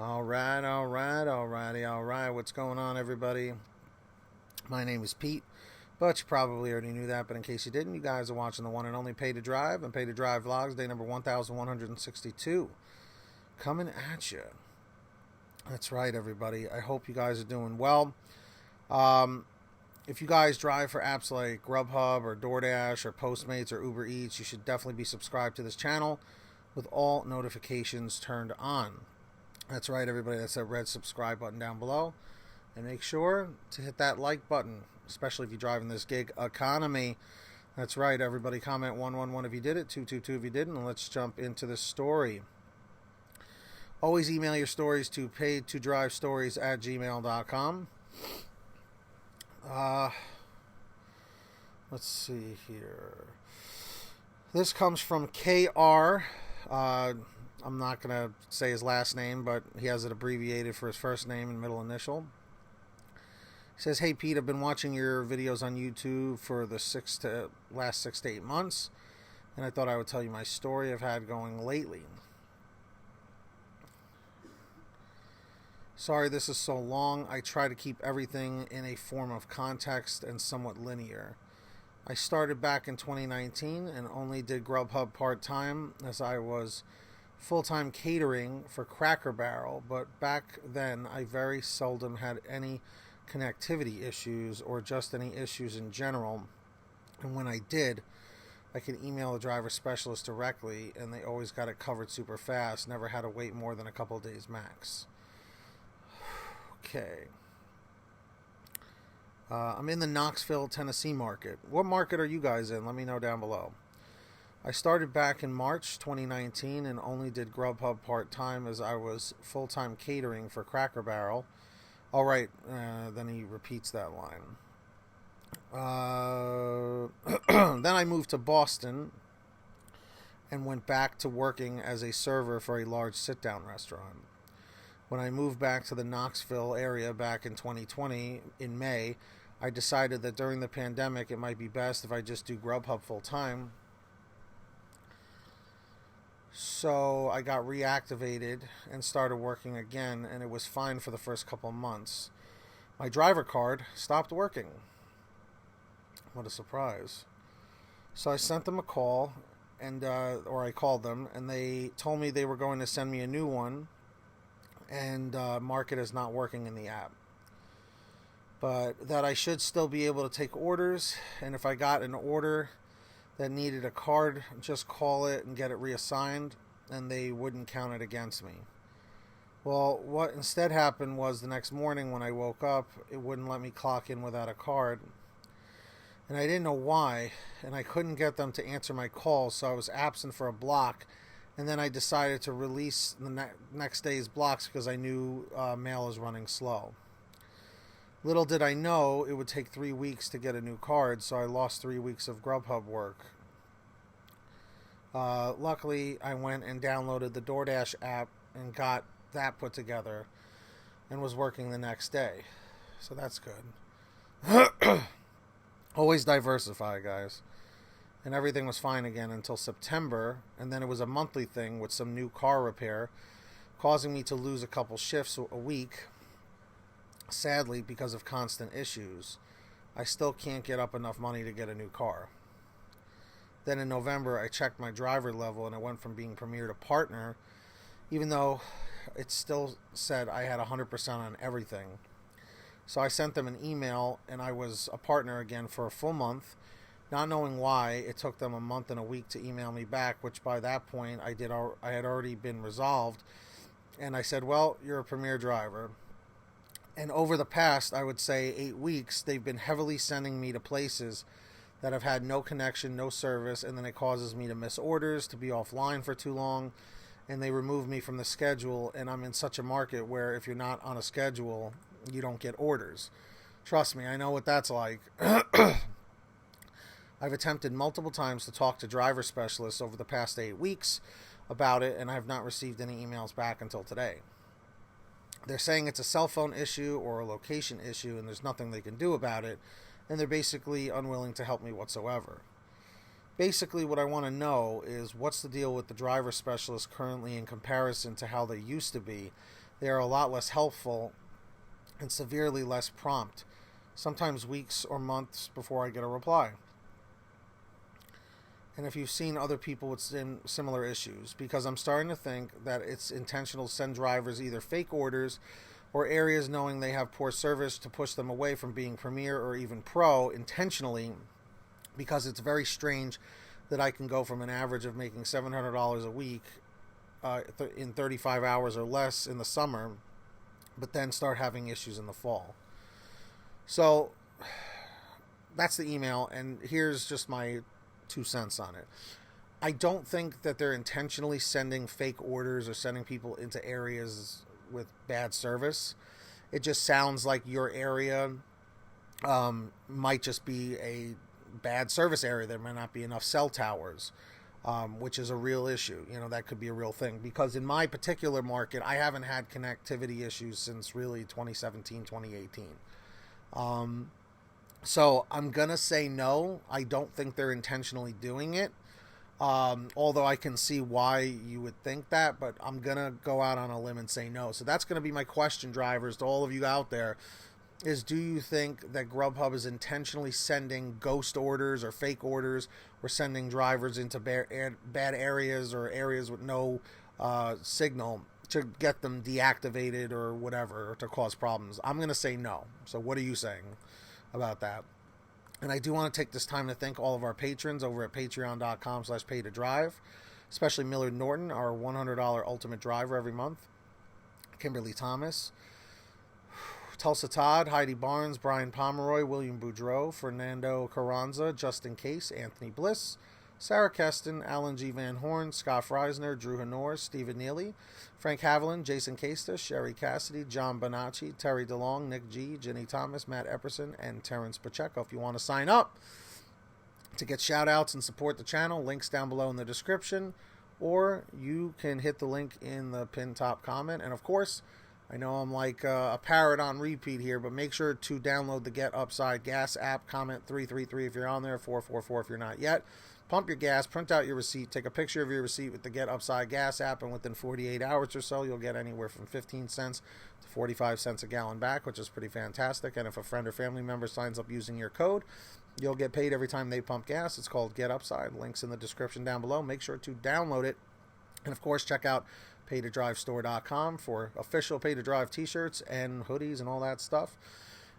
All right. What's going on, everybody? My name is Pete, but you probably already knew that. But in case you didn't, you guys are watching the one and only Pay to Drive and Pay to Drive Vlogs, day number 1162. Coming at you. That's right, everybody. I hope you guys are doing well. If you guys drive for apps like GrubHub or DoorDash or Postmates or Uber Eats, you should definitely be subscribed to this channel with all notifications turned on. That's right, everybody. That's that red subscribe button down below. And make sure to hit that like button, especially if you're driving this gig economy. That's right, everybody. Comment 111 if you did it, 222 if you didn't, and let's jump into the story. Always email your stories to paidtodrivestories@gmail.com. Let's see here. This comes from KR. I'm not going to say his last name, but he has it abbreviated for his first name and middle initial. He says, "Hey Pete, I've been watching your videos on YouTube for the last 6 to 8 months, and I thought I would tell you my story I've had going lately. Sorry this is so long. I try to keep everything in a form of context and somewhat linear. I started back in 2019 and only did GrubHub part-time as I was full-time catering for Cracker Barrel, but back then I very seldom had any connectivity issues or just any issues in general, and when I did, I could email the driver specialist directly and they always got it covered super fast, never had to wait more than a couple of days max." Okay. I'm in the Knoxville, Tennessee market. What market are you guys in? Let me know down below. I started back in March 2019 and only did GrubHub part-time as I was full-time catering for Cracker Barrel. All right, then he repeats that line. Then I moved to Boston and went back to working as a server for a large sit-down restaurant. When I moved back to the Knoxville area back in 2020, in May, I decided that during the pandemic it might be best if I just do GrubHub full-time. So I got reactivated and started working again, and it was fine for the first couple months. My driver card stopped working. What a surprise. So I sent them a call, or I called them, and they told me they were going to send me a new one, and mark it as not working in the app. But that I should still be able to take orders, and if I got an order that needed a card, just call it and get it reassigned, and they wouldn't count it against me. Well, what instead happened was the next morning when I woke up, it wouldn't let me clock in without a card, and I didn't know why, and I couldn't get them to answer my calls, so I was absent for a block, and then I decided to release the next day's blocks because I knew mail is running slow. Little did I know it would take 3 weeks to get a new card, so I lost 3 weeks of GrubHub work. Luckily, I went and downloaded the DoorDash app and got that put together and was working the next day. So that's good. Always diversify, guys. And everything was fine again until September, and then it was a monthly thing with some new car repair, causing me to lose a couple shifts a week. Sadly, because of constant issues, I still can't get up enough money to get a new car. Then in November, I checked my driver level and it went from being Premier to Partner, even though it still said I had 100% on everything. So I sent them an email and I was a Partner again for a full month, not knowing why it took them a month and a week to email me back, which by that point I had already been resolved. And I said, well, you're a Premier driver. And over the past, I would say 8 weeks, they've been heavily sending me to places that have had no connection, no service, and then it causes me to miss orders, to be offline for too long, and they remove me from the schedule, and I'm in such a market where if you're not on a schedule, you don't get orders. Trust me, I know what that's like. I've attempted multiple times to talk to driver specialists over the past 8 weeks about it, and I have not received any emails back until today. They're saying it's a cell phone issue or a location issue and there's nothing they can do about it, and they're basically unwilling to help me whatsoever. Basically, what I want to know is what's the deal with the driver specialists currently in comparison to how they used to be, they are a lot less helpful and severely less prompt, sometimes weeks or months before I get a reply. And if you've seen other people with similar issues, because I'm starting to think that it's intentional to send drivers either fake orders or areas knowing they have poor service to push them away from being Premier or even Pro intentionally, because it's very strange that I can go from an average of making $700 a week in 35 hours or less in the summer, but then start having issues in the fall. So that's the email, and here's just my 2 cents on it. I don't think that they're intentionally sending fake orders or sending people into areas with bad service. It just sounds like your area might just be a bad service area. There might not be enough cell towers, which is a real issue. That could be a real thing, because in my particular market, I haven't had connectivity issues since really 2017, 2018. So I'm going to say no. I don't think they're intentionally doing it. Although I can see why you would think that, but I'm going to go out on a limb and say no. So that's going to be my question, drivers, to all of you out there, is do you think that GrubHub is intentionally sending ghost orders or fake orders, or sending drivers into bad areas or areas with no signal to get them deactivated or whatever, or to cause problems? I'm going to say no. So what are you saying about that? And I do want to take this time to thank all of our patrons over at patreon.com/paytodrive, especially Millard Norton, our $100 ultimate driver every month, Kimberly Thomas, Tulsa Todd, Heidi Barnes, Brian Pomeroy, William Boudreau, Fernando Carranza, Justin Case, Anthony Bliss, Sarah Keston, Alan G. Van Horn, Scott Freisner, Drew Honor, Stephen Neely, Frank Haviland, Jason Casta, Sherry Cassidy, John Bonacci, Terry DeLong, Nick G., Jenny Thomas, Matt Epperson, and Terrence Pacheco. If you want to sign up to get shout-outs and support the channel, links down below in the description, or you can hit the link in the pinned top comment. And, of course, I know I'm like a parrot on repeat here, but make sure to download the Get Upside Gas app. Comment 333 if you're on there, 444 if you're not yet. Pump your gas, print out your receipt, take a picture of your receipt with the Get Upside Gas app, and within 48 hours or so, you'll get anywhere from 15 cents to 45 cents a gallon back, which is pretty fantastic. And if a friend or family member signs up using your code, you'll get paid every time they pump gas. It's called Get Upside. Links in the description down below. Make sure to download it. And, of course, check out paytodrivestore.com for official Pay to Drive t-shirts and hoodies and all that stuff.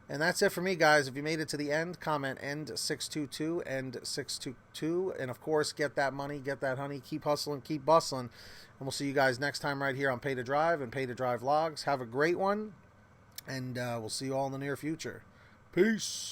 And that's it for me, guys. If you made it to the end, comment end 622, end 622. And, of course, get that money, get that honey. Keep hustling, keep bustling. And we'll see you guys next time right here on Pay to Drive and Pay to Drive Vlogs. Have a great one, and we'll see you all in the near future. Peace.